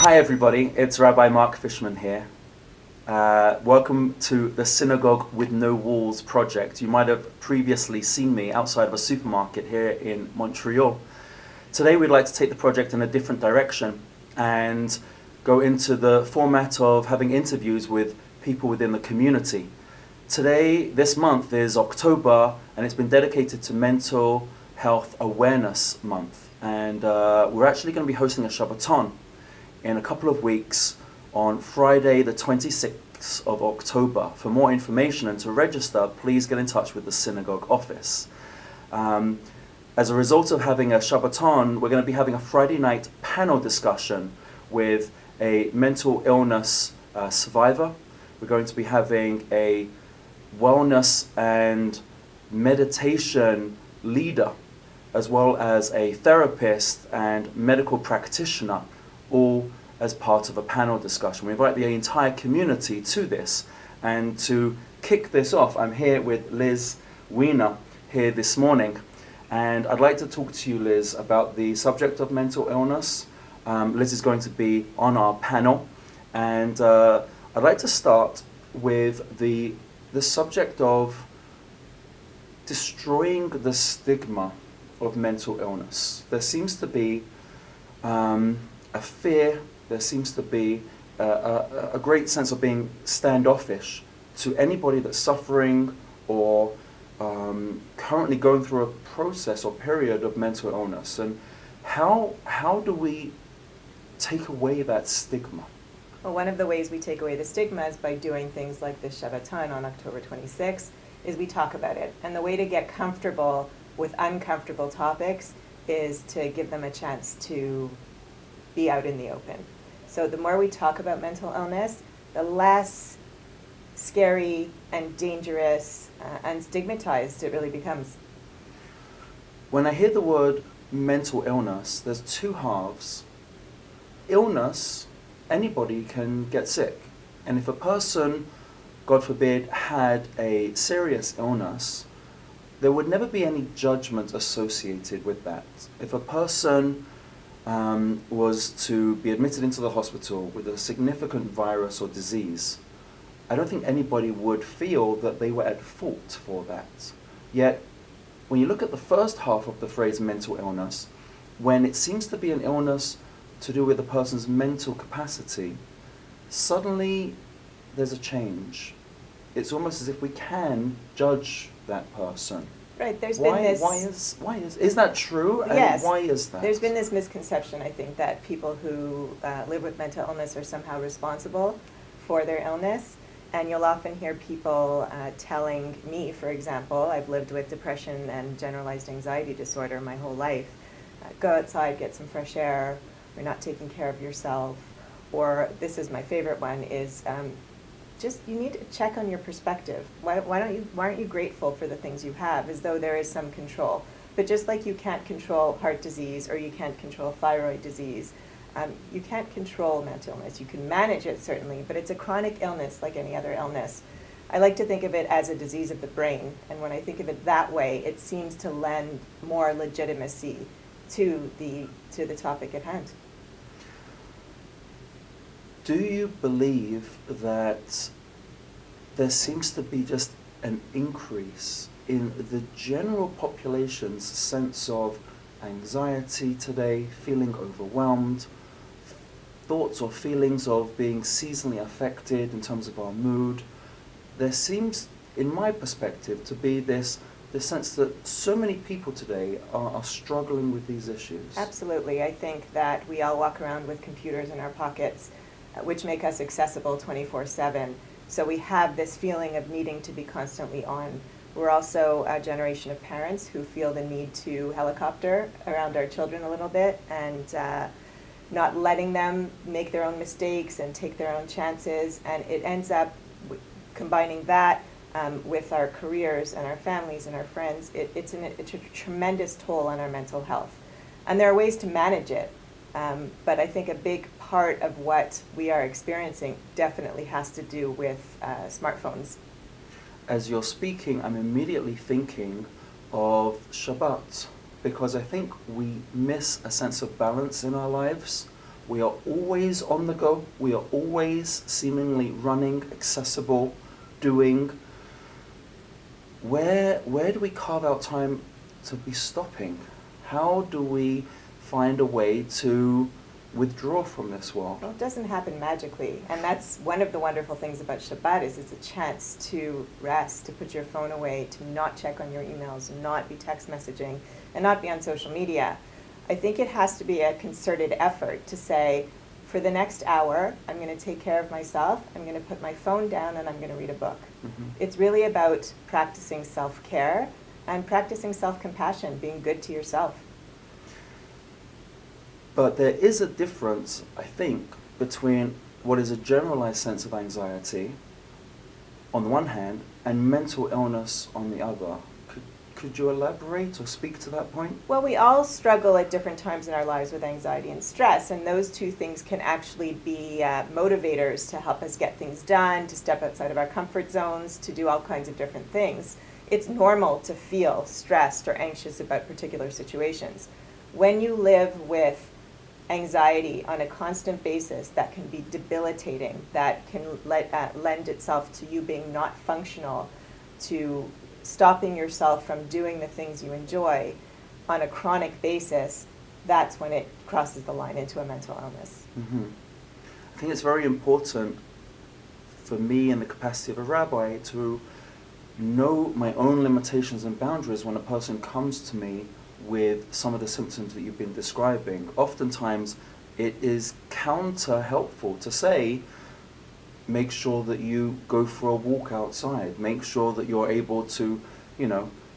Hi everybody, it's Rabbi Mark Fishman here. Welcome to the Synagogue with No Walls project. You might have previously seen me outside of a supermarket here in Montreal. Today we'd like to take the project in a different direction and go into the format of having interviews with people within the community. Today, this month is October, and it's been dedicated to Mental Health Awareness Month. And we're actually going to be hosting a Shabbaton in a couple of weeks on Friday the 26th of October. For more information and to register, please get in touch with the synagogue office. As a result of having a Shabbaton, we're going to be having a Friday night panel discussion with a mental illness survivor. We're going to be having a wellness and meditation leader, as well as a therapist and medical practitioner, all as part of a panel discussion. We invite the entire community to this. And to kick this off, I'm here with Liz Wiener here this morning. And I'd like to talk to you, Liz, about the subject of mental illness. Liz is going to be on our panel. And I'd like to start with the subject of destroying the stigma of mental illness. There seems to be a fear, there seems to be a great sense of being standoffish to anybody that's suffering or currently going through a process or period of mental illness. And how do we take away that stigma? Well, one of the ways we take away the stigma is by doing things like this Shabbaton on October 26th, is we talk about it. And the way to get comfortable with uncomfortable topics is to give them a chance to be out in the open. So the more we talk about mental illness, the less scary and dangerous and stigmatized it really becomes. When I hear the word mental illness, there's two halves. Illness, anybody can get sick. And if a person, God forbid, had a serious illness, there would never be any judgment associated with that. If a person was to be admitted into the hospital with a significant virus or disease, I don't think anybody would feel that they were at fault for that. Yet, when you look at the first half of the phrase mental illness, when it seems to be an illness to do with a person's mental capacity, suddenly there's a change. It's almost as if we can judge that person. Right, there's been this... Why is that true? Yes. And why is that? There's been this misconception, I think, that people who live with mental illness are somehow responsible for their illness. And you'll often hear people telling me, for example, I've lived with depression and generalized anxiety disorder my whole life. Go outside, get some fresh air. You're not taking care of yourself. Or this is my favorite one, is just you need to check on your perspective. Why aren't you grateful for the things you have, as though there is some control? But just like you can't control heart disease or you can't control thyroid disease, you can't control mental illness. You can manage it, certainly, but it's a chronic illness like any other illness. I like to think of it as a disease of the brain, and when I think of it that way, it seems to lend more legitimacy to the topic at hand. Do you believe that there seems to be just an increase in the general population's sense of anxiety today, feeling overwhelmed, thoughts or feelings of being seasonally affected in terms of our mood? There seems, in my perspective, to be this sense that so many people today are struggling with these issues. Absolutely. I think that we all walk around with computers in our pockets, which make us accessible 24/7. So we have this feeling of needing to be constantly on. We're also a generation of parents who feel the need to helicopter around our children a little bit and not letting them make their own mistakes and take their own chances. And it ends up combining that with our careers and our families and our friends. It's a tremendous toll on our mental health. And there are ways to manage it. But I think a big part of what we are experiencing definitely has to do with smartphones. As you're speaking, I'm immediately thinking of Shabbat, because I think we miss a sense of balance in our lives We are always on the go. We are always seemingly running, accessible, doing. Where do we carve out time to be stopping? How do we find a way to withdraw from this world? Well, it doesn't happen magically, and that's one of the wonderful things about Shabbat is it's a chance to rest, to put your phone away, to not check on your emails, not be text messaging, and not be on social media. I think it has to be a concerted effort to say, for the next hour, I'm going to take care of myself, I'm going to put my phone down, and I'm going to read a book. Mm-hmm. It's really about practicing self-care and practicing self-compassion, being good to yourself. But there is a difference, I think, between what is a generalized sense of anxiety on the one hand and mental illness on the other. Could you elaborate or speak to that point? Well, we all struggle at different times in our lives with anxiety and stress, and those two things can actually be motivators to help us get things done, to step outside of our comfort zones, to do all kinds of different things. It's normal to feel stressed or anxious about particular situations. When you live with anxiety on a constant basis, that can be debilitating, that can lend itself to you being not functional, to stopping yourself from doing the things you enjoy on a chronic basis, that's when it crosses the line into a mental illness. Mm-hmm. I think it's very important for me in the capacity of a rabbi to know my own limitations and boundaries when a person comes to me with some of the symptoms that you've been describing. Oftentimes it is counter helpful to say, make sure that you go for a walk outside. Make sure that you're able to,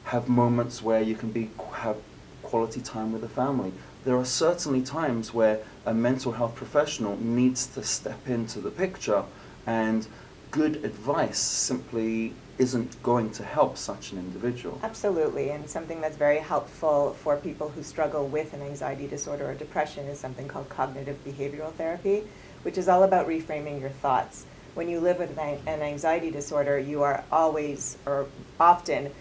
have moments where you can have quality time with the family. There are certainly times where a mental health professional needs to step into the picture, and good advice simply isn't going to help such an individual. Absolutely, and something that's very helpful for people who struggle with an anxiety disorder or depression is something called cognitive behavioral therapy, which is all about reframing your thoughts. When you live with an anxiety disorder, you are always or often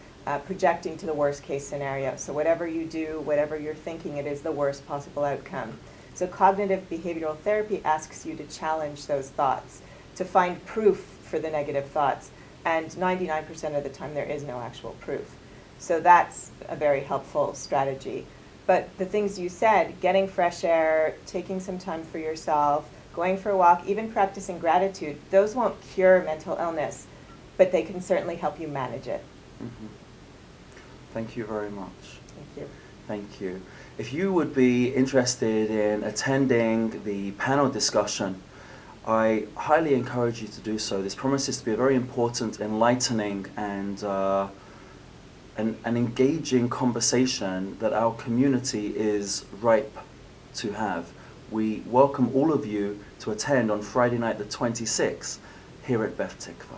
projecting to the worst case scenario. So whatever you do, whatever you're thinking, it is the worst possible outcome. So cognitive behavioral therapy asks you to challenge those thoughts, to find proof for the negative thoughts. And 99% of the time there is no actual proof. So that's a very helpful strategy. But the things you said, getting fresh air, taking some time for yourself, going for a walk, even practicing gratitude, those won't cure mental illness, but they can certainly help you manage it. Mm-hmm. Thank you very much. Thank you. Thank you. If you would be interested in attending the panel discussion, I highly encourage you to do so. This promises to be a very important, enlightening, and an engaging conversation that our community is ripe to have. We welcome all of you to attend on Friday night the 26th here at Beth Tikvah.